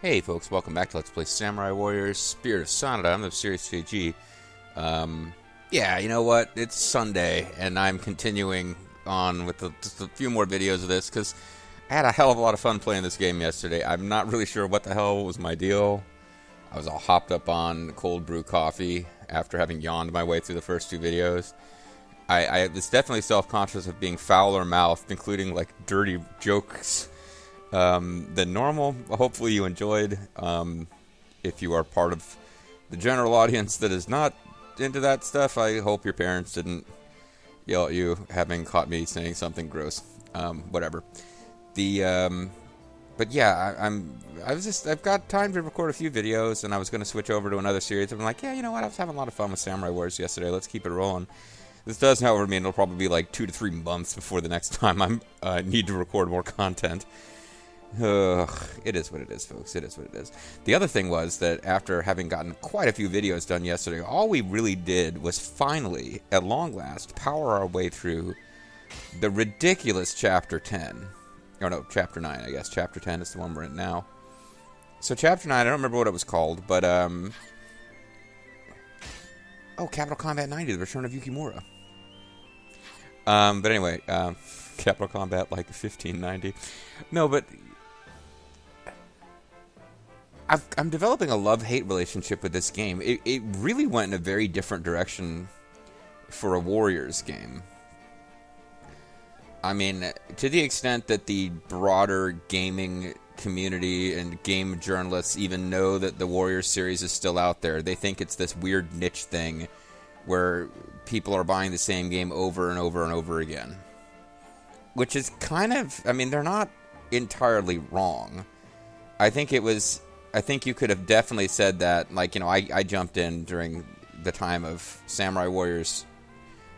Hey folks, welcome back to Let's Play Samurai Warriors Spirit of Sanada. I'm the Serious KG. Yeah, you know what? It's Sunday, and I'm continuing on with just a few more videos of this, because I had a hell of a lot of fun playing this game yesterday. I'm not really sure what the hell was my deal. I was all hopped up on cold brew coffee after having yawned my way through the first two videos. I was definitely self-conscious of being fouler-mouthed, including, like, dirty jokes than normal. Hopefully you enjoyed. If you are part of the general audience that is not into that stuff, I hope your parents didn't yell at you having caught me saying something gross. Whatever. But yeah, I've got time to record a few videos, and I was going to switch over to another series. I'm like, yeah, you know what? I was having a lot of fun with Samurai Wars yesterday. Let's keep it rolling. This does, however, mean it'll probably be like 2 to 3 months before the next time I need to record more content. It is what it is, folks. It is what it is. The other thing was that after having gotten quite a few videos done yesterday, all we really did was finally, at long last, power our way through the ridiculous Chapter 10. Or no, Chapter 9, I guess. Chapter 10 is the one we're in now. So Chapter 9, I don't remember what it was called, but, oh, Capital Combat 90, The Return of Yukimura. But anyway, Capital Combat, like, 1590. No, but I'm developing a love-hate relationship with this game. It really went in a very different direction for a Warriors game. I mean, to the extent that the broader gaming community and game journalists even know that the Warriors series is still out there. They think it's this weird niche thing where people are buying the same game over and over and over again. Which is kind of, I mean, they're not entirely wrong. I think you could have definitely said that, like, you know, I jumped in during the time of Samurai Warriors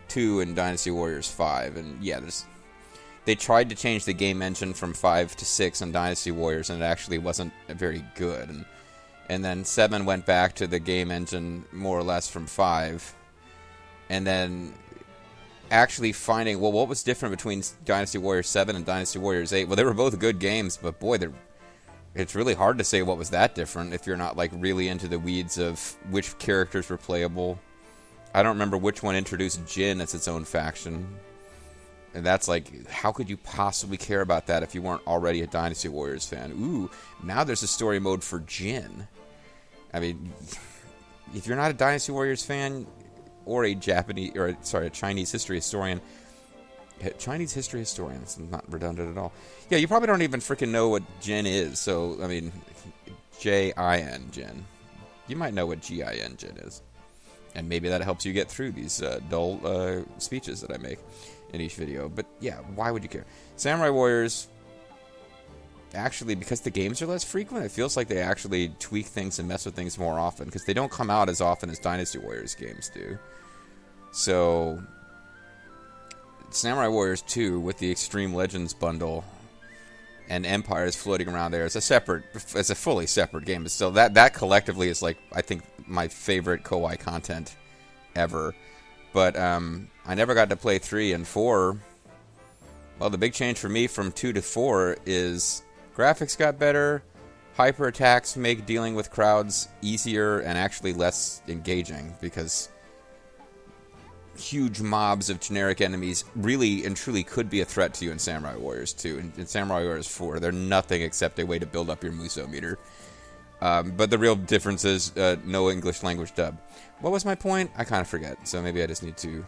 2 and Dynasty Warriors 5, and yeah, they tried to change the game engine from 5 to 6 on Dynasty Warriors, and it actually wasn't very good. And then 7 went back to the game engine more or less from 5, and then actually finding, well, what was different between Dynasty Warriors 7 and Dynasty Warriors 8? Well, they were both good games, but boy, it's really hard to say what was that different if you're not, like, really into the weeds of which characters were playable. I don't remember which one introduced Jin as its own faction. And that's like, how could you possibly care about that if you weren't already a Dynasty Warriors fan? Ooh, now there's a story mode for Jin. I mean, if you're not a Dynasty Warriors fan, or a Chinese history historian, it's not redundant at all. Yeah, you probably don't even freaking know what Jin is. So, I mean, J-I-N, Jin. You might know what G-I-N, Jin is. And maybe that helps you get through these dull speeches that I make in each video. But yeah, why would you care? Samurai Warriors, actually, because the games are less frequent, it feels like they actually tweak things and mess with things more often, because they don't come out as often as Dynasty Warriors games do. So Samurai Warriors 2 with the Extreme Legends bundle and Empires floating around there is a fully separate game. But still, that collectively is, like, I think my favorite Koei content ever. But I never got to play 3 and 4. Well, the big change for me from 2 to 4 is graphics got better, hyper attacks make dealing with crowds easier and actually less engaging, because huge mobs of generic enemies really and truly could be a threat to you in Samurai Warriors 2. In Samurai Warriors 4, they're nothing except a way to build up your Muso meter. But the real difference is no English language dub. What was my point? I kind of forget, so maybe I just need to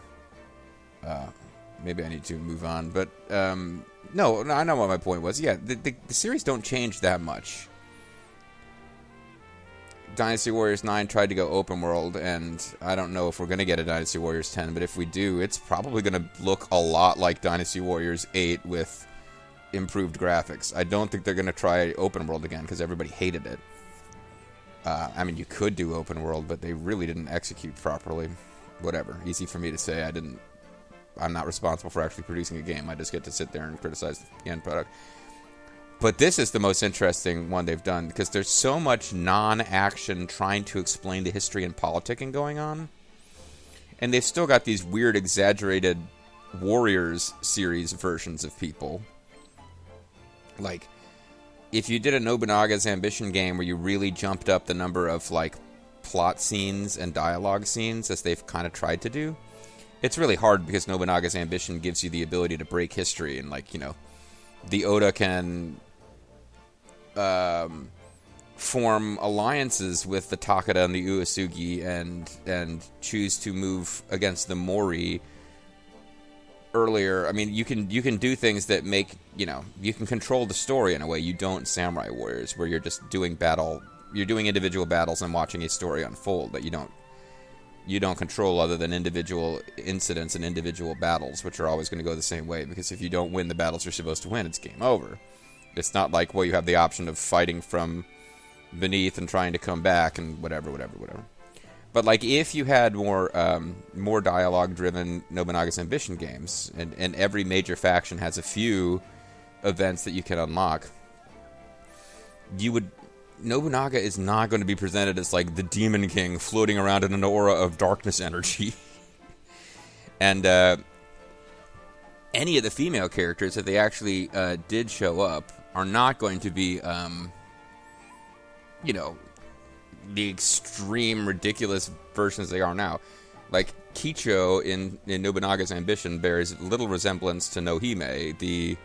move on. But no, I know what my point was. Yeah, the series don't change that much. Dynasty Warriors 9 tried to go open world, and I don't know if we're going to get a Dynasty Warriors 10, but if we do, it's probably going to look a lot like Dynasty Warriors 8 with improved graphics. I don't think they're going to try open world again, because everybody hated it. I mean, you could do open world, but they really didn't execute properly. Whatever. Easy for me to say. I'm not responsible for actually producing a game. I just get to sit there and criticize the end product. But this is the most interesting one they've done, because there's so much non-action trying to explain the history and politicking going on. And they've still got these weird, exaggerated Warriors series versions of people. Like, if you did a Nobunaga's Ambition game where you really jumped up the number of, like, plot scenes and dialogue scenes, as they've kind of tried to do, it's really hard because Nobunaga's Ambition gives you the ability to break history, and, like, you know, the Oda can form alliances with the Takeda and the Uesugi and choose to move against the Mori earlier. I mean, you can do things that make, you know, you can control the story in a way you don't in Samurai Warriors, where you're just doing individual battles and watching a story unfold that you don't control, other than individual incidents and individual battles, which are always going to go the same way, because if you don't win the battles you're supposed to win, it's game over. It's not like, well, you have the option of fighting from beneath and trying to come back and whatever. But, like, if you had more dialogue-driven Nobunaga's Ambition games, and every major faction has a few events that you can unlock, Nobunaga is not going to be presented as, like, the Demon King floating around in an aura of darkness energy. And any of the female characters, if they actually did show up, are not going to be, you know, the extreme, ridiculous versions they are now. Like, Kicho in Nobunaga's Ambition bears little resemblance to Nohime, the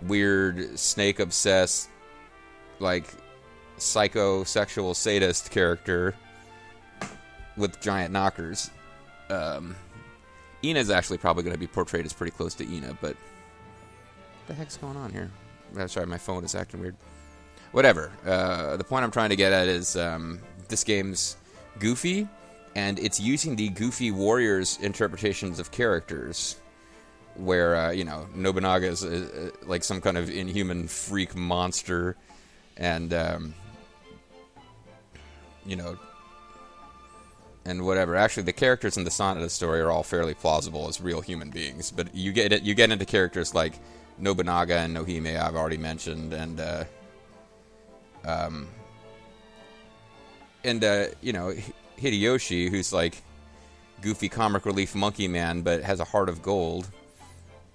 weird, snake-obsessed, like, psychosexual sadist character with giant knockers. Ina's actually probably going to be portrayed as pretty close to Ina, but what the heck's going on here? Sorry, my phone is acting weird. Whatever. The point I'm trying to get at is this game's goofy, and it's using the goofy warriors' interpretations of characters, where, you know, Nobunaga is like some kind of inhuman freak monster, and, you know, and whatever. Actually, the characters in the Sanada story are all fairly plausible as real human beings, but you get into characters like Nobunaga and Nohime, I've already mentioned, and you know, Hideyoshi, who's like goofy comic relief monkey man, but has a heart of gold.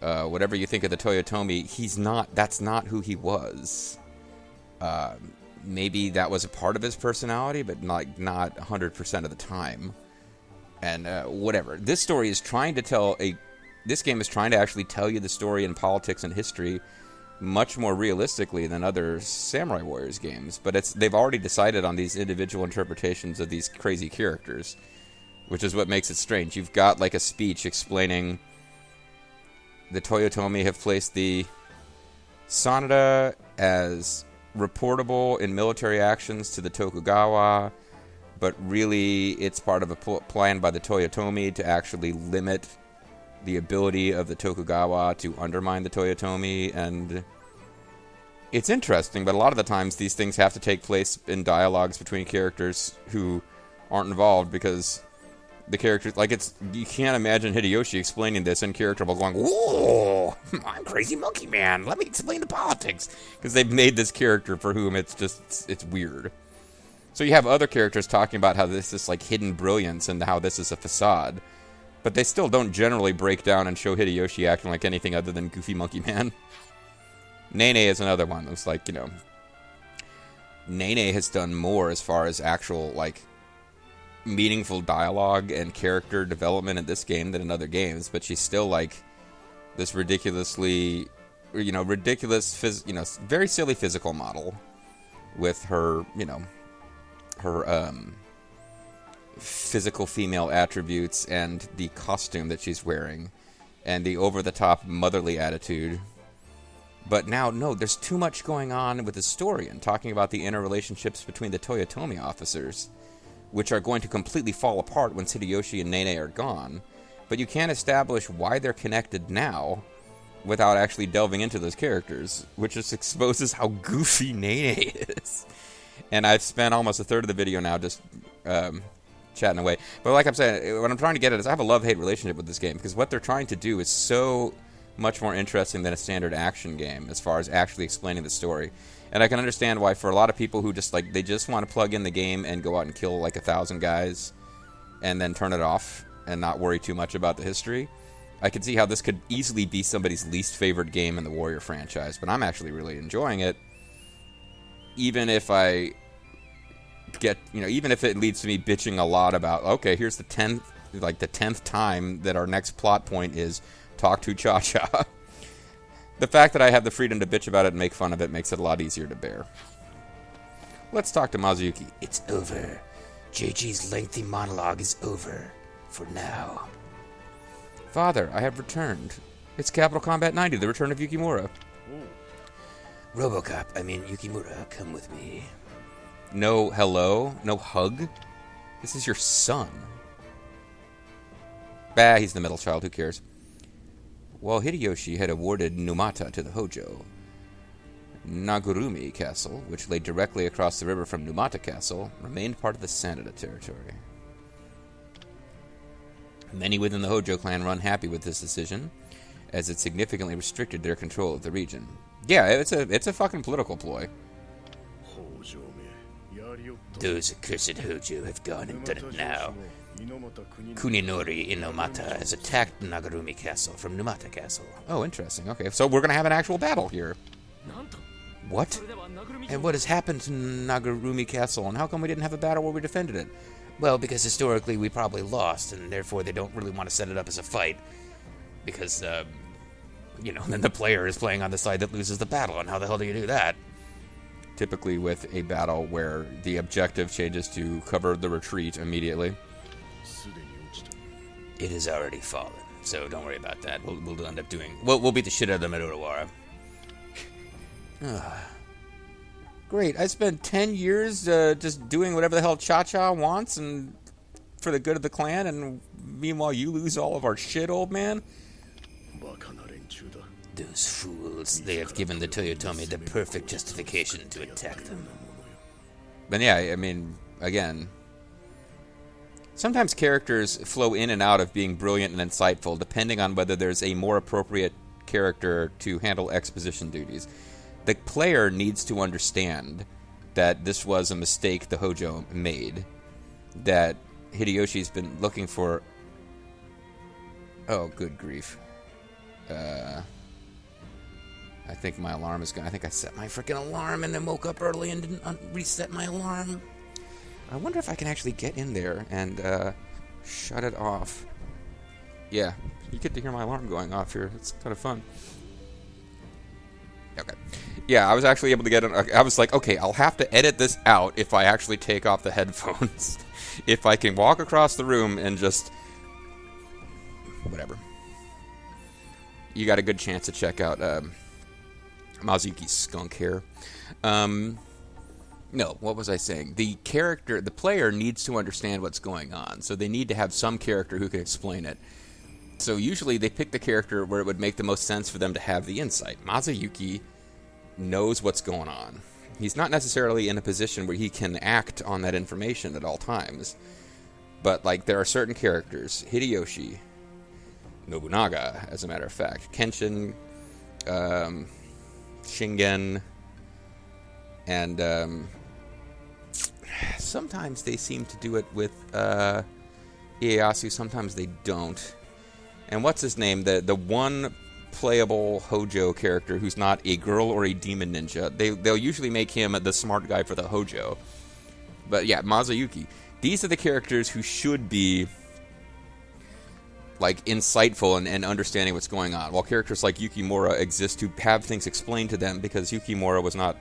Whatever you think of the Toyotomi, that's not who he was. Maybe that was a part of his personality, but not 100% of the time. And whatever. This game is trying to actually tell you the story in politics and history much more realistically than other Samurai Warriors games, but they've already decided on these individual interpretations of these crazy characters, which is what makes it strange. You've got, like, a speech explaining the Toyotomi have placed the Sanada as reportable in military actions to the Tokugawa, but really it's part of a plan by the Toyotomi to actually limit the ability of the Tokugawa to undermine the Toyotomi. And it's interesting, but a lot of the times these things have to take place in dialogues between characters who aren't involved, because the characters, like, you can't imagine Hideyoshi explaining this in character while going, "Whoa, I'm crazy monkey man, let me explain the politics," because they've made this character for whom it's weird. So you have other characters talking about how this is, like, hidden brilliance and how this is a facade, but they still don't generally break down and show Hideyoshi acting like anything other than goofy monkey man. Nene is another one that's like, you know, Nene has done more as far as actual, like, meaningful dialogue and character development in this game than in other games, but she's still, like, this ridiculously, you know, very silly physical model with her, you know, her physical female attributes and the costume that she's wearing and the over-the-top motherly attitude. But now, no, there's too much going on with the story and talking about the interrelationships between the Toyotomi officers, which are going to completely fall apart once Hideyoshi and Nene are gone. But you can't establish why they're connected now without actually delving into those characters, which just exposes how goofy Nene is. And I've spent almost a third of the video now just chatting away. But like I'm saying, what I'm trying to get at is I have a love-hate relationship with this game, because what they're trying to do is so much more interesting than a standard action game as far as actually explaining the story. And I can understand why for a lot of people who just, like, they just want to plug in the game and go out and kill, like, 1,000 guys and then turn it off and not worry too much about the history. I could see how this could easily be somebody's least favorite game in the Warrior franchise, but I'm actually really enjoying it. even if I get, even if it leads to me bitching a lot about, okay, here's the 10th time that our next plot point is talk to Cha-Cha. The fact that I have the freedom to bitch about it and make fun of it makes it a lot easier to bear. Let's talk to Mazuyuki. It's over. JG's lengthy monologue is over. For now. Father, I have returned. It's Capital Combat 90, the return of Yukimura. Yukimura, come with me. No hello? No hug? This is your son. Bah, he's the middle child, who cares? While Hideyoshi had awarded Numata to the Hojo, Nagurumi Castle, which lay directly across the river from Numata Castle, remained part of the Sanada territory. Many within the Hojo clan were unhappy with this decision, as it significantly restricted their control of the region. Yeah, it's a fucking political ploy. Those accursed Hojo have gone and done it now. Kuninori Inomata has attacked Nagurumi Castle from Numata Castle. Oh, interesting. Okay, so we're going to have an actual battle here. What? And what has happened to Nagurumi Castle, and how come we didn't have a battle where we defended it? Well, because historically we probably lost, and therefore they don't really want to set it up as a fight. Because, then the player is playing on the side that loses the battle, and how the hell do you do that? Typically with a battle where the objective changes to cover the retreat immediately. It has already fallen, so don't worry about that. We'll end up doing... We'll beat the shit out of the Marurawara. Great, I spent 10 years just doing whatever the hell Cha-Cha wants and for the good of the clan, and meanwhile you lose all of our shit, old man? Those fools, they have given the Toyotomi the perfect justification to attack them. But yeah, again, sometimes characters flow in and out of being brilliant and insightful, depending on whether there's a more appropriate character to handle exposition duties. The player needs to understand that this was a mistake the Hojo made, that Hideyoshi's been looking for... Oh, good grief. I think my alarm is going... I think I set my freaking alarm and then woke up early and didn't reset my alarm. I wonder if I can actually get in there and shut it off. Yeah, you get to hear my alarm going off here. It's kind of fun. Okay. Yeah, I was actually able to get in... I was like, okay, I'll have to edit this out if I actually take off the headphones. If I can walk across the room and just... Whatever. You got a good chance to check out Mazuyuki's skunk hair. No, what was I saying? The player needs to understand what's going on, so they need to have some character who can explain it. So usually they pick the character where it would make the most sense for them to have the insight. Mazuyuki knows what's going on. He's not necessarily in a position where he can act on that information at all times. But, there are certain characters. Hideyoshi, Nobunaga, as a matter of fact. Kenshin, Shingen, and sometimes they seem to do it with Ieyasu, sometimes they don't. And what's his name? The one playable Hojo character who's not a girl or a demon ninja. They'll usually make him the smart guy for the Hojo. But yeah, Mazuyuki. These are the characters who should be insightful and understanding what's going on, while characters like Yukimura exist to have things explained to them, because Yukimura was not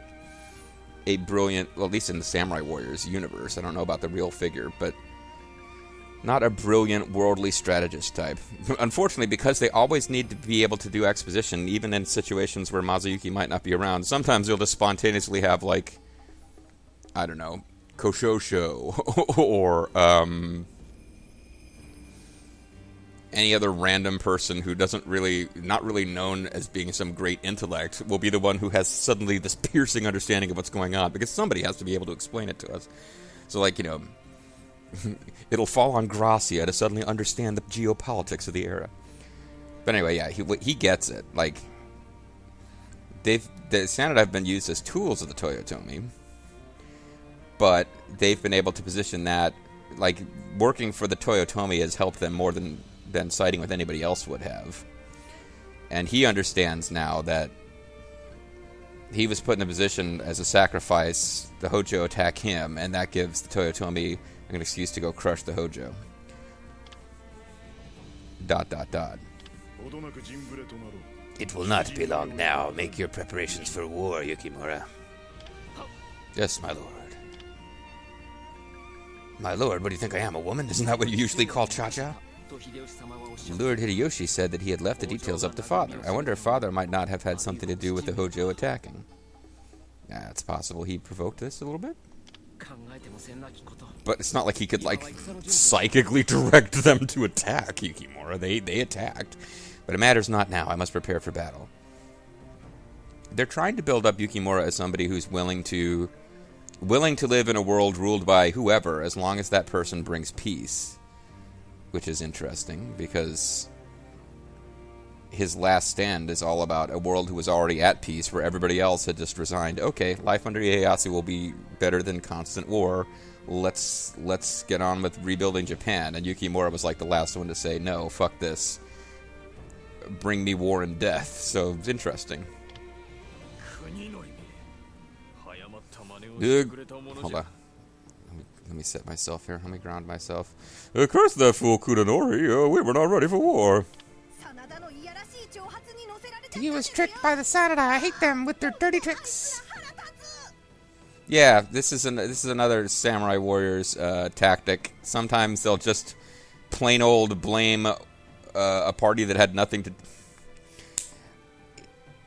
a brilliant, well, at least in the Samurai Warriors universe, I don't know about the real figure, but not a brilliant worldly strategist type. Unfortunately, because they always need to be able to do exposition, even in situations where Mazuyuki might not be around, sometimes they'll just spontaneously have, I don't know, Koshosho, or, any other random person who not really known as being some great intellect will be the one who has suddenly this piercing understanding of what's going on, because somebody has to be able to explain it to us. So, it'll fall on Gracia to suddenly understand the geopolitics of the era. But anyway, yeah, he gets it. The Sanada have been used as tools of the Toyotomi, but they've been able to position that, working for the Toyotomi has helped them more than siding with anybody else would have. And he understands now that he was put in a position as a sacrifice. The Hojo attack him, and that gives the Toyotomi an excuse to go crush the Hojo. ... It will not be long now. Make your preparations for war, Yukimura. Yes, my lord. My lord, what do you think I am, a woman? Isn't that what you usually call Cha-Cha? Lord Hideyoshi said that he had left the details up to Father. I wonder if Father might not have had something to do with the Hojo attacking. Yeah, it's possible he provoked this a little bit. But it's not like he could, like, psychically direct them to attack Yukimura. They attacked. But it matters not now. I must prepare for battle. They're trying to build up Yukimura as somebody who's willing to live in a world ruled by whoever, as long as that person brings peace. Which is interesting, because his last stand is all about a world who was already at peace, where everybody else had just resigned. Okay, life under Ieyasu will be better than constant war. Let's get on with rebuilding Japan. And Yukimura was like the last one to say, no, fuck this. Bring me war and death. So it's interesting. Hold on. Let me set myself here. Let me ground myself. Curse that fool Kudanori. We were not ready for war. He was tricked by the Sanada. I hate them with their dirty tricks. Yeah, this is another Samurai Warriors tactic. Sometimes they'll just plain old blame a party that had nothing to...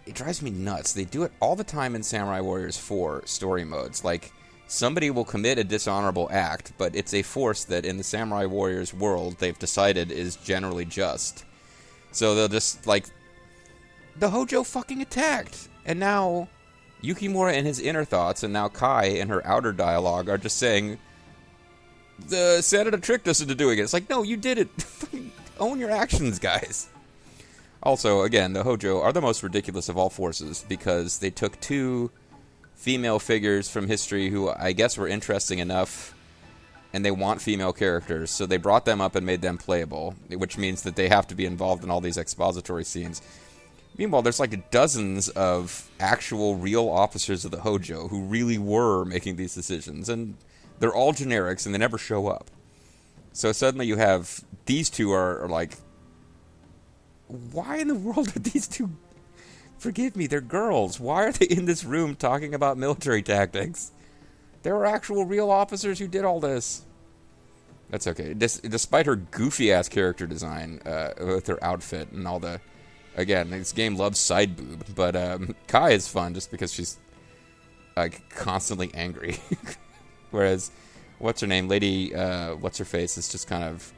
It drives me nuts. They do it all the time in Samurai Warriors 4 story modes. Like, somebody will commit a dishonorable act, but it's a force that in the Samurai Warriors world they've decided is generally just. So they'll just, like... The Hojo fucking attacked! And now Yukimura in his inner thoughts, and now Kai in her outer dialogue are just saying, the Sanada tricked us into doing it. It's like, no, you did it. Own your actions, guys. Also, again, the Hojo are the most ridiculous of all forces, because they took two female figures from history who I guess were interesting enough, and they want female characters, so they brought them up and made them playable, which means that they have to be involved in all these expository scenes. Meanwhile, there's like dozens of actual real officers of the Hojo who really were making these decisions, and they're all generics, and they never show up. So suddenly you have, these two are like, why in the world are these two, forgive me, they're girls. Why are they in this room talking about military tactics? There are actual real officers who did all this. That's okay. Despite her goofy-ass character design, with her outfit and all the... Again, this game loves side boob, but Kai is fun just because she's like constantly angry. Whereas, what's her name? Lady, what's her face is just kind of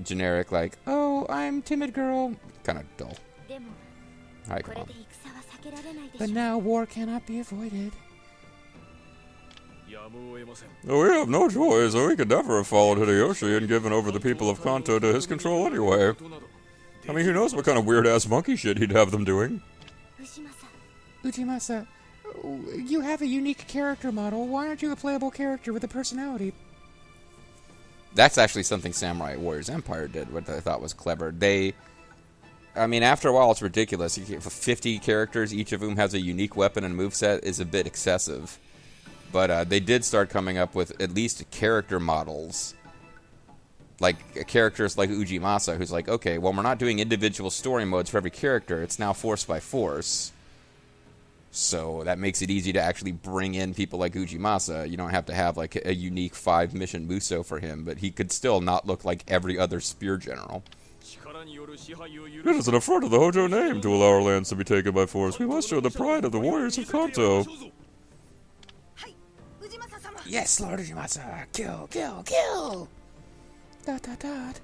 generic, like, oh, I'm timid girl. Kind of dull. Alright, come on. But now war cannot be avoided. Oh, we have no choice, so we could never have followed Hideyoshi and given over the people of Kanto to his control anyway. I mean, who knows what kind of weird-ass monkey shit he'd have them doing. Ujimasa, you have a unique character model. Why aren't you a playable character with a personality? That's actually something Samurai Warriors Empire did, what I thought was clever. I mean, after a while, it's ridiculous. 50 characters, each of whom has a unique weapon and moveset, is a bit excessive. But they did start coming up with at least character models. Like, characters like Ujimasa, who's like, okay, well, we're not doing individual story modes for every character. It's now force by force. So that makes it easy to actually bring in people like Ujimasa. You don't have to have, like, a unique 5-mission Muso for him, but he could still not look like every other spear general. It is an affront of the Hojo name to allow our lands to be taken by force. We must show the pride of the warriors of Kanto. Yes, Lord Ujimasa. Kill, kill, kill! Dot, dot, dot.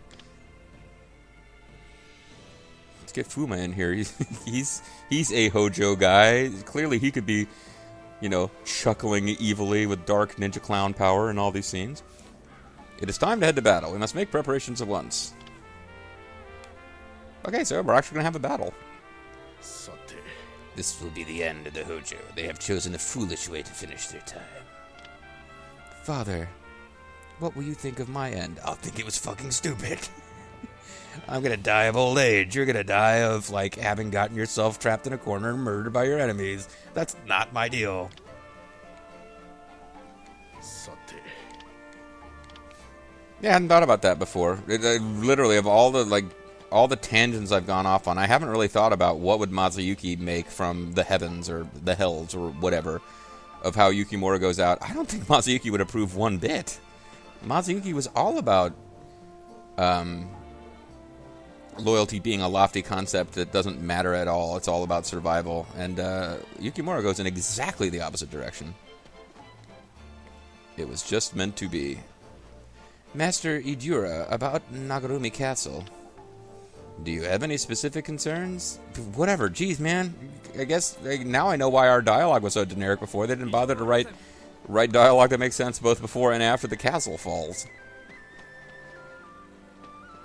Let's get Fuma in here. He's a Hojo guy. Clearly he could be, you know, chuckling evilly with dark ninja clown power in all these scenes. It is time to head to battle. We must make preparations at once. Okay, so we're actually going to have a battle. This will be the end of the Hojo. They have chosen a foolish way to finish their time. Father, what will you think of my end? I'll think it was fucking stupid. I'm gonna die of old age. You're gonna die of, like, having gotten yourself trapped in a corner and murdered by your enemies. That's not my deal. Yeah, I hadn't thought about that before. Literally, of all the tangents I've gone off on, I haven't really thought about what would Mazuyuki make from the heavens or the hells or whatever of how Yukimura goes out. I don't think Mazuyuki would approve one bit. Mazuyuki was all about loyalty being a lofty concept that doesn't matter at all. It's all about survival. And Yukimura goes in exactly the opposite direction. It was just meant to be. Master Idura, about Nagarumi Castle. Do you have any specific concerns? Whatever. Jeez, man. I guess now I know why our dialogue was so generic before. They didn't bother to write dialogue that makes sense both before and after the castle falls.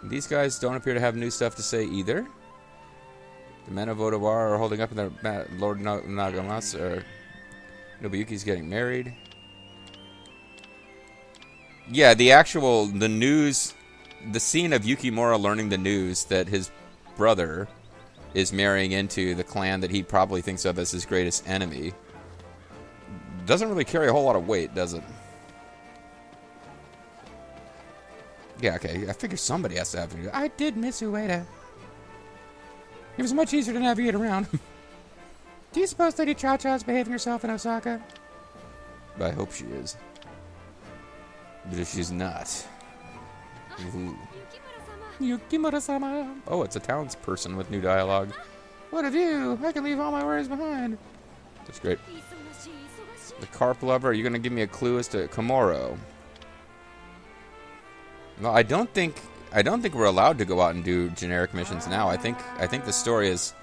These guys don't appear to have new stuff to say either. The men of Odawa are holding up in their Lord Nagamas, or Nobuyuki's getting married. Yeah, the news, the scene of Yukimura learning the news that his brother is marrying into the clan that he probably thinks of as his greatest enemy doesn't really carry a whole lot of weight, does it? Yeah, okay, I figure somebody has to have to. I did miss Ueda. It was much easier to navigate around. Do you suppose Lady Cha-Cha is behaving herself in Osaka? I hope she is. But if she's not... Ooh. Yukimura-sama. Oh, it's a townsperson with new dialogue. What of you? I can leave all my worries behind. That's great. The carp lover, are you going to give me a clue as to Komoro? No, I don't think we're allowed to go out and do generic missions now. I think the story is...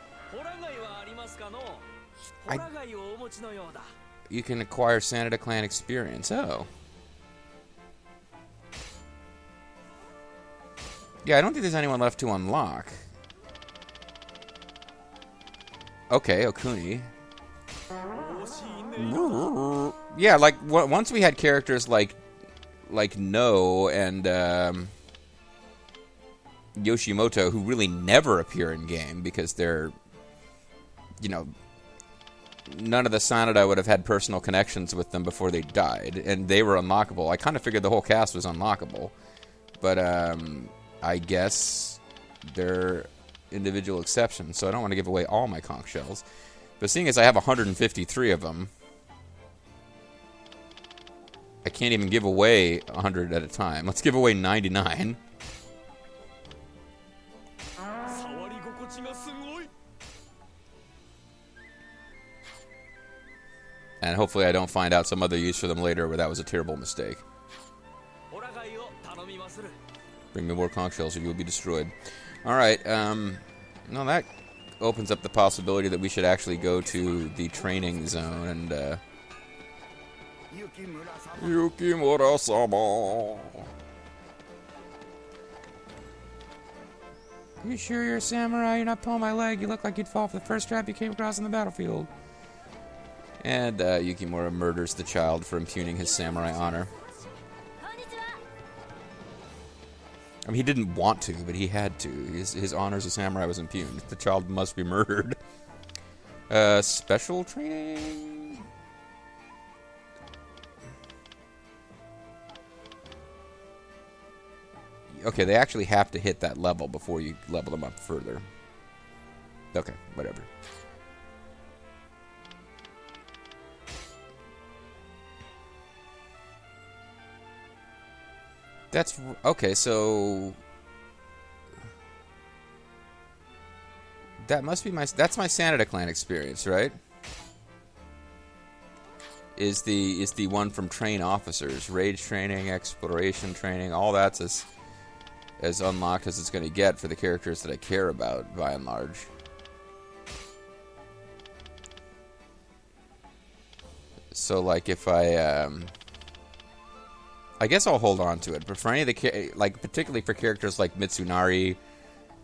You can acquire Sanada clan experience. Oh. Yeah, I don't think there's anyone left to unlock. Okay, Okuni. Yeah, like once we had characters like No and Yoshimoto, who really never appear in game because they're, you know, none of the Sanada would have had personal connections with them before they died, and they were unlockable. I kind of figured the whole cast was unlockable, but I guess they're individual exceptions, so I don't want to give away all my conch shells. But seeing as I have 153 of them, I can't even give away 100 at a time. Let's give away 99. And hopefully I don't find out some other use for them later where that was a terrible mistake. Bring me more conch shells or you will be destroyed. Alright, no, that opens up the possibility that we should actually go to the training zone and, Yukimura-sama. You sure you're a samurai? You're not pulling my leg. You look like you'd fall for the first trap you came across on the battlefield. And Yukimura murders the child for impugning his samurai honor. I mean, he didn't want to, but he had to. His honor as a samurai was impugned. The child must be murdered. Special training? Okay, they actually have to hit that level before you level them up further. Okay, whatever. That's... Okay, so... That must be my... That's my Sanada clan experience, right? Is the one from train officers. Rage training, exploration training, all that's as unlocked as it's going to get for the characters that I care about, by and large. So, like, if I guess I'll hold on to it, but for any of the, like, particularly for characters like Mitsunari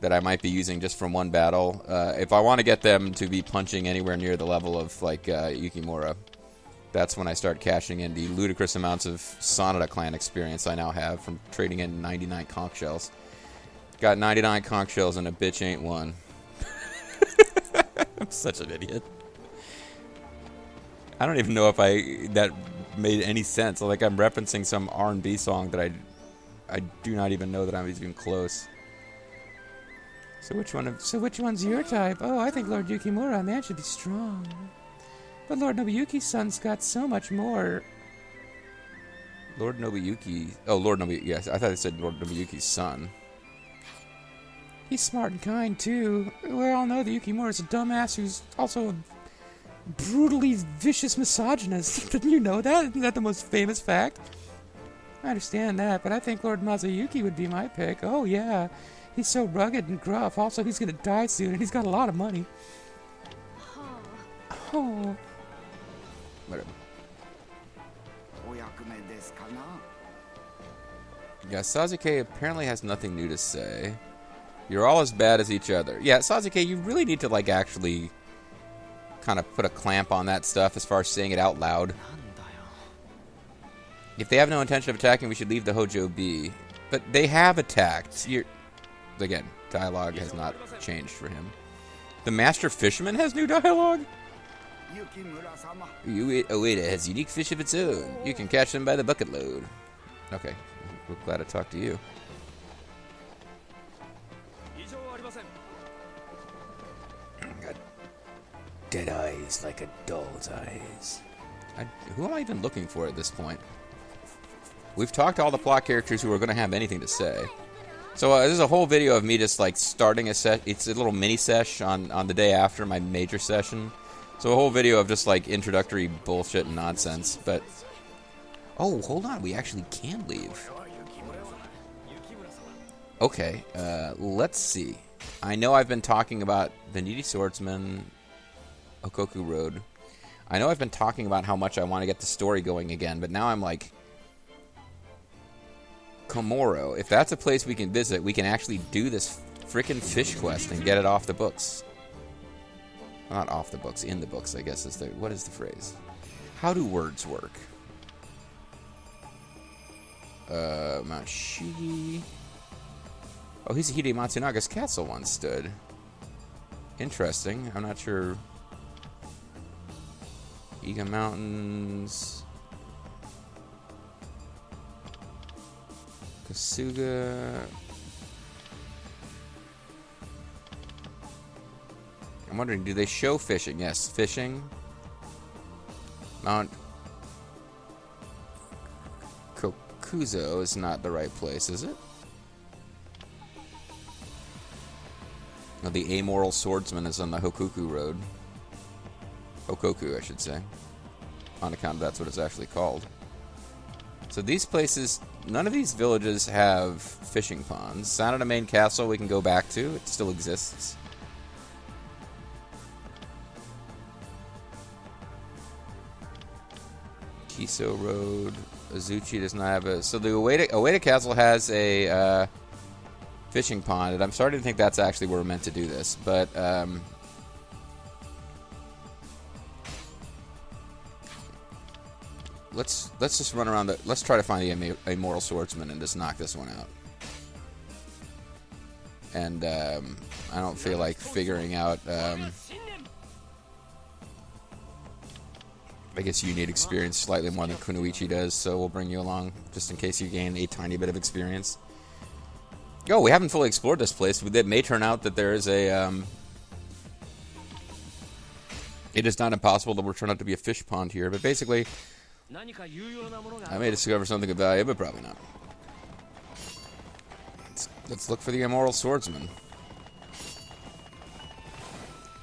that I might be using just from one battle, if I want to get them to be punching anywhere near the level of, like, Yukimura, that's when I start cashing in the ludicrous amounts of Sanada clan experience I now have from trading in 99 conch shells. Got 99 conch shells and a bitch ain't one. I'm such an idiot. I don't even know if that made any sense. Like I'm referencing some R&B song that I do not even know that I'm even close. So which one's your type? Oh, I think Lord Yukimura, man, should be strong. But Lord Nobuyuki's son's got so much more. Lord Nobuyuki. Oh, Lord Nobuyuki. Yes, I thought it said Lord Nobuyuki's son. He's smart and kind, too. We all know that Yukimura's a dumbass who's also a brutally vicious misogynist. Didn't you know that? Isn't that the most famous fact? I understand that, but I think Lord Mazuyuki would be my pick. Oh, yeah. He's so rugged and gruff. Also, he's gonna die soon, and he's got a lot of money. Oh. Whatever. Yeah, Sasuke apparently has nothing new to say. You're all as bad as each other. Yeah, Sasuke, you really need to, like, actually kind of put a clamp on that stuff as far as saying it out loud. If they have no intention of attacking, we should leave the Hojo be. But they have attacked. Again, dialogue has not changed for him. The Master Fisherman has new dialogue? Ueda has unique fish of its own. You can catch them by the bucket load. Okay, we're glad to talk to you. Got dead eyes like a doll's eyes. Who am I even looking for at this point? We've talked to all the plot characters who are going to have anything to say. So this is a whole video of me just like starting a set. It's a little mini sesh on the day after my major session. So a whole video of just like introductory bullshit and nonsense. But oh, hold on, we actually can leave. Okay, let's see. I know I've been talking about the Needy Swordsman, Okoku Road. I know I've been talking about how much I want to get the story going again, but now I'm like, Komoro, if that's a place we can visit, we can actually do this frickin' fish quest and get it off the books. Not off the books, in the books, I guess is the, what is the phrase? How do words work? Mount Shigi. Oh, Hisahide Matsunaga's castle once stood. Interesting. I'm not sure. Iga Mountains. Kasuga. I'm wondering, do they show fishing? Yes, fishing. Mount Kokuzo is not the right place, is it? No, the Amoral Swordsman is on the Hokoku Road. Hokoku, I should say. On account of that's what it's actually called. So these places, none of these villages have fishing ponds. Sanada Main Castle we can go back to. It still exists. Kiso Road. Azuchi does not have a... So the Ueda Castle has a fishing pond, and I'm starting to think that's actually where we're meant to do this. But let's just run around the... Let's try to find the Immortal Swordsman and just knock this one out. And I don't feel like figuring out... I guess you need experience slightly more than Kunoichi does, so we'll bring you along just in case you gain a tiny bit of experience. Oh, we haven't fully explored this place. It may turn out that there is a... it is not impossible that will turn out to be a fish pond here, but basically... I may discover something of value, but probably not. Let's look for the Immortal Swordsman.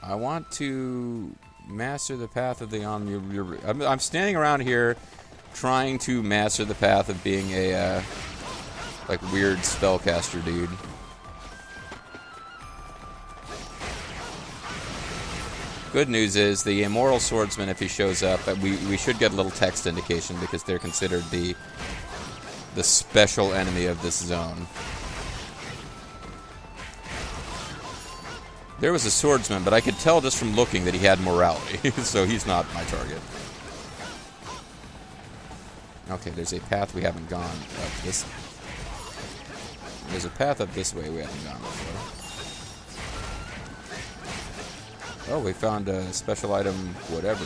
I want to... master the path of the I'm standing around here trying to master the path of being a like weird spellcaster dude. Good news is the Immortal Swordsman, if he shows up, we should get a little text indication because they're considered the special enemy of this zone. There was a swordsman, but I could tell just from looking that he had morality, so he's not my target. Okay, there's a path we haven't gone up this. There's a path up this way we haven't gone before. Oh, we found a special item, whatever.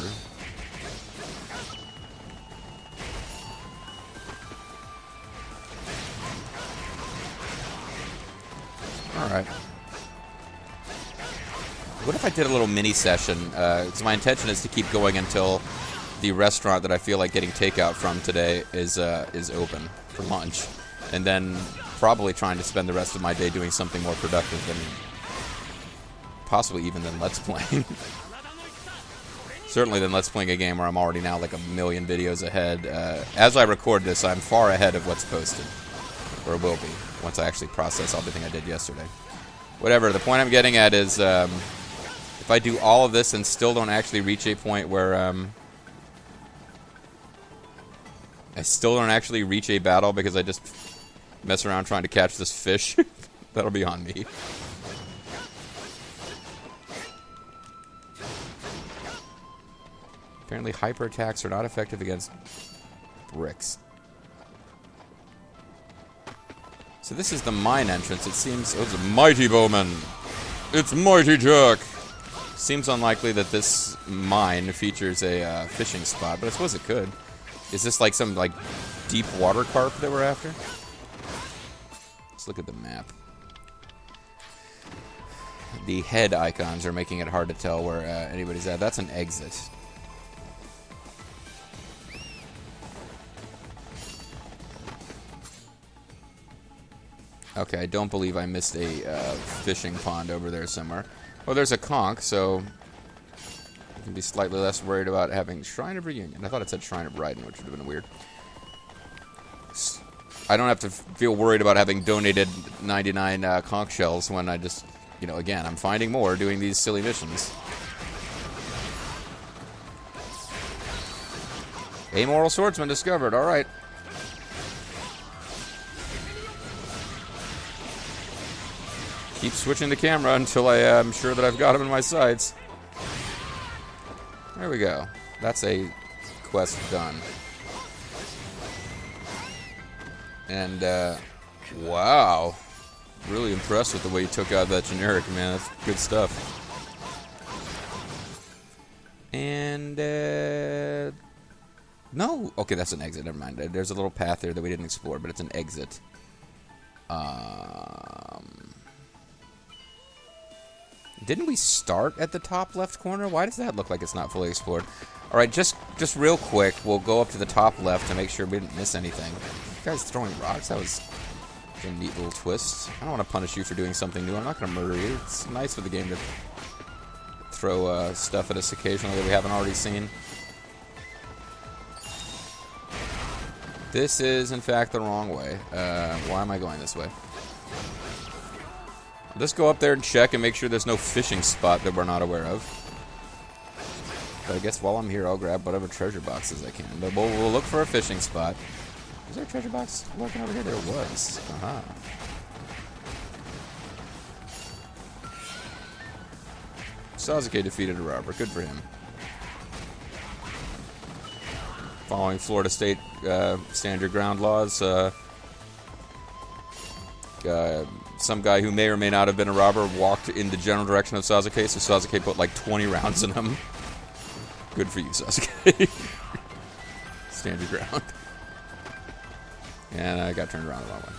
Alright. What if I did a little mini session? Because my intention is to keep going until the restaurant that I feel like getting takeout from today is open for lunch. And then probably trying to spend the rest of my day doing something more productive than... possibly even than Let's Playing. Certainly than Let's Playing a game where I'm already now like a million videos ahead. As I record this, I'm far ahead of what's posted. Or will be, once I actually process everything I did yesterday. Whatever, the point I'm getting at is, if I do all of this and still don't actually reach a point where, I still don't actually reach a battle because I just mess around trying to catch this fish, that'll be on me. Apparently hyper attacks are not effective against bricks. So this is the mine entrance. It seems... oh, it's a mighty bowman. It's Mighty Jack. Seems unlikely that this mine features a fishing spot, but I suppose it could. Is this like some like deep water carp that we're after? Let's look at the map. The head icons are making it hard to tell where anybody's at. That's an exit. Okay, I don't believe I missed a fishing pond over there somewhere. Oh, there's a conch, so I can be slightly less worried about having Shrine of Reunion. I thought it said Shrine of Raiden, which would have been weird. I don't have to feel worried about having donated 99 conch shells when I just, you know, again, I'm finding more doing these silly missions. Amoral swordsman discovered, alright. Keep switching the camera until I am sure that I've got him in my sights. There we go. That's a quest done. And, wow. Really impressed with the way you took out that generic, man. That's good stuff. And, no. Okay, that's an exit. Never mind. There's a little path there that we didn't explore, but it's an exit. Didn't we start at the top left corner? Why does that look like it's not fully explored? Alright, just real quick, we'll go up to the top left to make sure we didn't miss anything. You guys throwing rocks? That was a neat little twist. I don't want to punish you for doing something new. I'm not going to murder you. It's nice for the game to throw stuff at us occasionally that we haven't already seen. This is, in fact, the wrong way. Why am I going this way? Let's go up there and check and make sure there's no fishing spot that we're not aware of. But I guess while I'm here, I'll grab whatever treasure boxes I can. But we'll look for a fishing spot. Is there a treasure box lurking over here? There was. Aha. Sasuke defeated a robber. Good for him. Following Florida State stand your ground laws, some guy who may or may not have been a robber walked in the general direction of Sasuke, so Sasuke put like 20 rounds in him. Good for you, Sasuke. Stand your ground. And I got turned around the wrong way.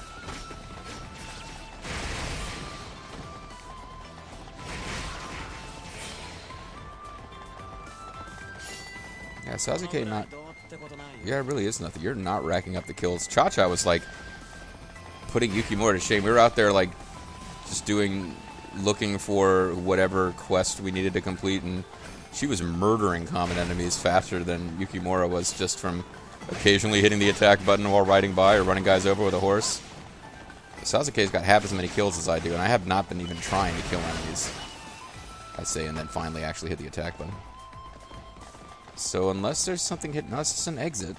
Yeah, Sasuke not... yeah, it really is nothing. You're not racking up the kills. Cha-Cha was like putting Yukimura to shame. We were out there like just looking for whatever quest we needed to complete, and she was murdering common enemies faster than Yukimura was just from occasionally hitting the attack button while riding by or running guys over with a horse. Sasuke's got half as many kills as I do, and I have not been even trying to kill enemies, I say, and then finally actually hit the attack button. So unless there's something hidden, no, it's just an exit.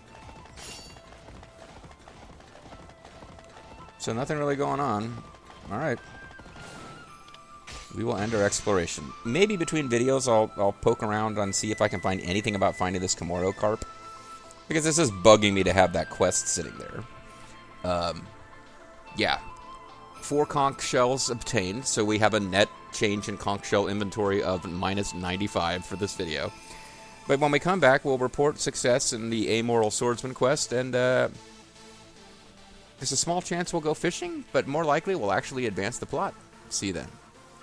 So nothing really going on. Alright. We will end our exploration. Maybe between videos I'll poke around and see if I can find anything about finding this Komoro carp. Because this is bugging me to have that quest sitting there. Yeah. 4 conch shells obtained, so we have a net change in conch shell inventory of minus 95 for this video. But when we come back, we'll report success in the Amoral Swordsman quest, and there's a small chance we'll go fishing, but more likely we'll actually advance the plot. See you then.